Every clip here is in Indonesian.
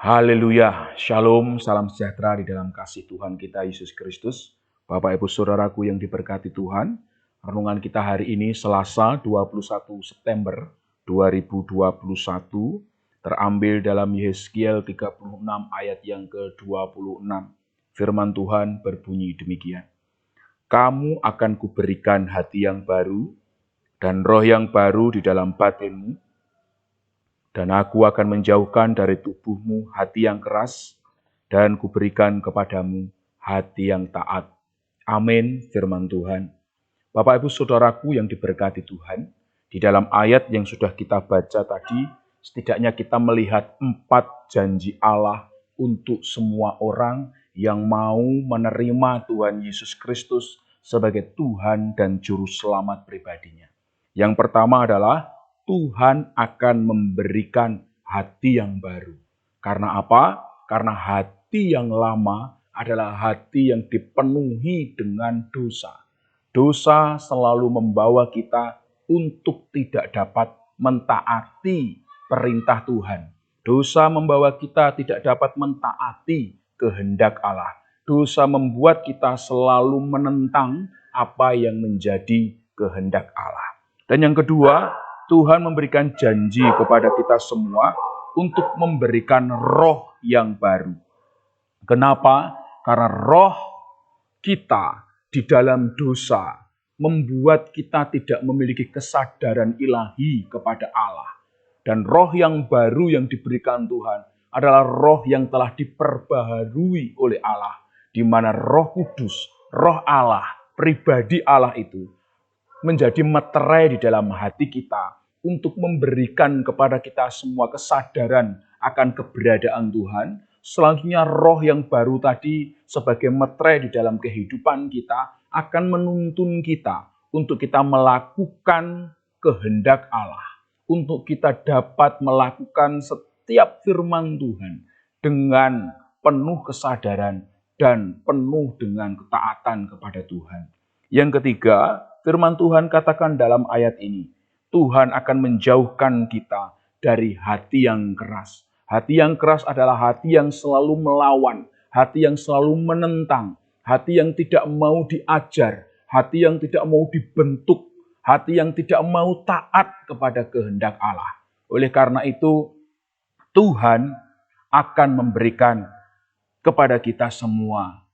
Haleluya, shalom, salam sejahtera di dalam kasih Tuhan kita Yesus Kristus. Bapak Ibu Saudaraku yang diberkati Tuhan, renungan kita hari ini Selasa 21 September 2021 terambil dalam Yehezkiel 36 ayat yang ke-26. Firman Tuhan berbunyi demikian. Kamu akan kuberikan hati yang baru dan roh yang baru di dalam batinmu. Dan aku akan menjauhkan dari tubuhmu hati yang keras, dan kuberikan kepadamu hati yang taat. Amin, firman Tuhan. Bapak Ibu Saudaraku yang diberkati Tuhan, di dalam ayat yang sudah kita baca tadi, setidaknya kita melihat 4 janji Allah untuk semua orang yang mau menerima Tuhan Yesus Kristus sebagai Tuhan dan Juru Selamat pribadinya. Yang pertama adalah Tuhan akan memberikan hati yang baru. Karena apa? Karena hati yang lama adalah hati yang dipenuhi dengan dosa. Dosa selalu membawa kita untuk tidak dapat mentaati perintah Tuhan. Dosa membawa kita tidak dapat mentaati kehendak Allah. Dosa membuat kita selalu menentang apa yang menjadi kehendak Allah. Dan yang kedua, Tuhan memberikan janji kepada kita semua untuk memberikan roh yang baru. Kenapa? Karena roh kita di dalam dosa membuat kita tidak memiliki kesadaran ilahi kepada Allah. Dan roh yang baru yang diberikan Tuhan adalah roh yang telah diperbaharui oleh Allah, di mana Roh Kudus, roh Allah, pribadi Allah itu menjadi meterai di dalam hati kita untuk memberikan kepada kita semua kesadaran akan keberadaan Tuhan. Selanjutnya roh yang baru tadi sebagai meterai di dalam kehidupan kita akan menuntun kita untuk kita melakukan kehendak Allah. Untuk kita dapat melakukan setiap firman Tuhan dengan penuh kesadaran dan penuh dengan ketaatan kepada Tuhan. Yang ketiga, firman Tuhan katakan dalam ayat ini, Tuhan akan menjauhkan kita dari hati yang keras. Hati yang keras adalah hati yang selalu melawan, hati yang selalu menentang, hati yang tidak mau diajar, hati yang tidak mau dibentuk, hati yang tidak mau taat kepada kehendak Allah. Oleh karena itu, Tuhan akan memberikan kepada kita semua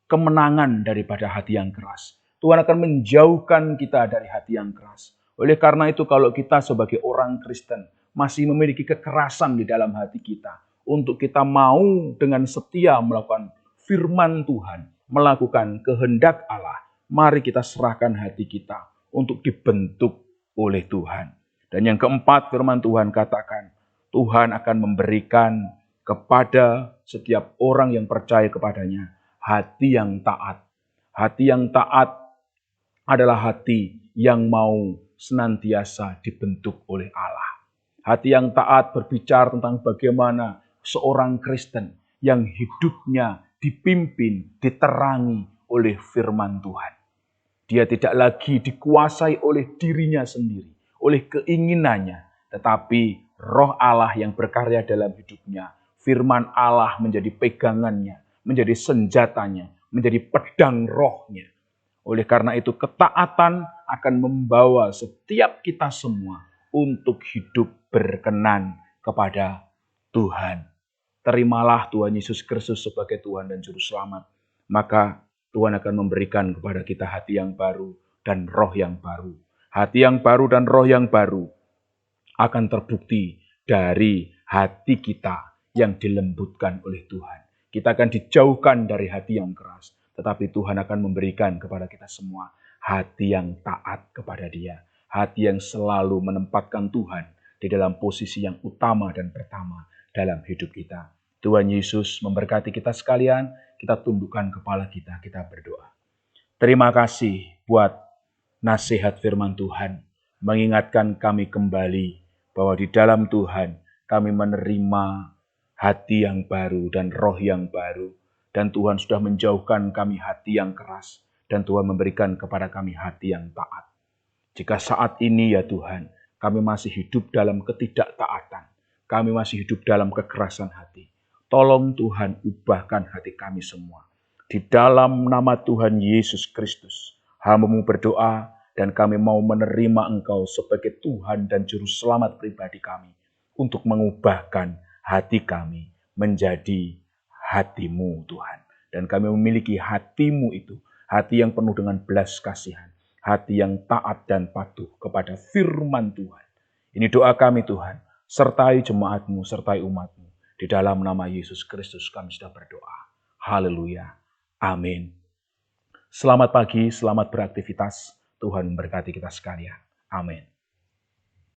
kemenangan daripada hati yang keras. Tuhan akan menjauhkan kita dari hati yang keras. Oleh karena itu, kalau kita sebagai orang Kristen masih memiliki kekerasan di dalam hati kita, untuk kita mau dengan setia melakukan firman Tuhan, melakukan kehendak Allah, mari kita serahkan hati kita untuk dibentuk oleh Tuhan. Dan yang keempat, firman Tuhan katakan, Tuhan akan memberikan kepada setiap orang yang percaya kepadanya hati yang taat. Hati yang taat adalah hati yang mau senantiasa dibentuk oleh Allah. Hati yang taat berbicara tentang bagaimana seorang Kristen yang hidupnya dipimpin, diterangi oleh firman Tuhan. Dia tidak lagi dikuasai oleh dirinya sendiri, oleh keinginannya, tetapi roh Allah yang berkarya dalam hidupnya. Firman Allah menjadi pegangannya, menjadi senjatanya, menjadi pedang rohnya. Oleh karena itu, ketaatan akan membawa setiap kita semua untuk hidup berkenan kepada Tuhan. Terimalah Tuhan Yesus Kristus sebagai Tuhan dan Juru Selamat. Maka Tuhan akan memberikan kepada kita hati yang baru dan roh yang baru. Hati yang baru dan roh yang baru akan terbukti dari hati kita yang dilembutkan oleh Tuhan. Kita akan dijauhkan dari hati yang keras. Tetapi Tuhan akan memberikan kepada kita semua hati yang taat kepada Dia. Hati yang selalu menempatkan Tuhan di dalam posisi yang utama dan pertama dalam hidup kita. Tuhan Yesus memberkati kita sekalian. Kita tundukkan kepala kita, kita berdoa. Terima kasih buat nasihat firman Tuhan. Mengingatkan kami kembali bahwa di dalam Tuhan kami menerima hati yang baru dan roh yang baru. Dan Tuhan sudah menjauhkan kami hati yang keras. Dan Tuhan memberikan kepada kami hati yang taat. Jika saat ini ya Tuhan, kami masih hidup dalam ketidaktaatan. Kami masih hidup dalam kekerasan hati. Tolong Tuhan ubahkan hati kami semua. Di dalam nama Tuhan Yesus Kristus, hamba-Mu berdoa dan kami mau menerima Engkau sebagai Tuhan dan Juru Selamat pribadi kami untuk mengubahkan hati kami menjadi hati-Mu Tuhan. Dan kami memiliki hati-Mu itu, hati yang penuh dengan belas kasihan, hati yang taat dan patuh kepada firman Tuhan. Ini doa kami Tuhan, sertai jemaat-Mu, sertai umat-Mu. Di dalam nama Yesus Kristus kami sudah berdoa. Haleluya. Amin. Selamat pagi, selamat beraktivitas. Tuhan memberkati kita sekalian. Amin.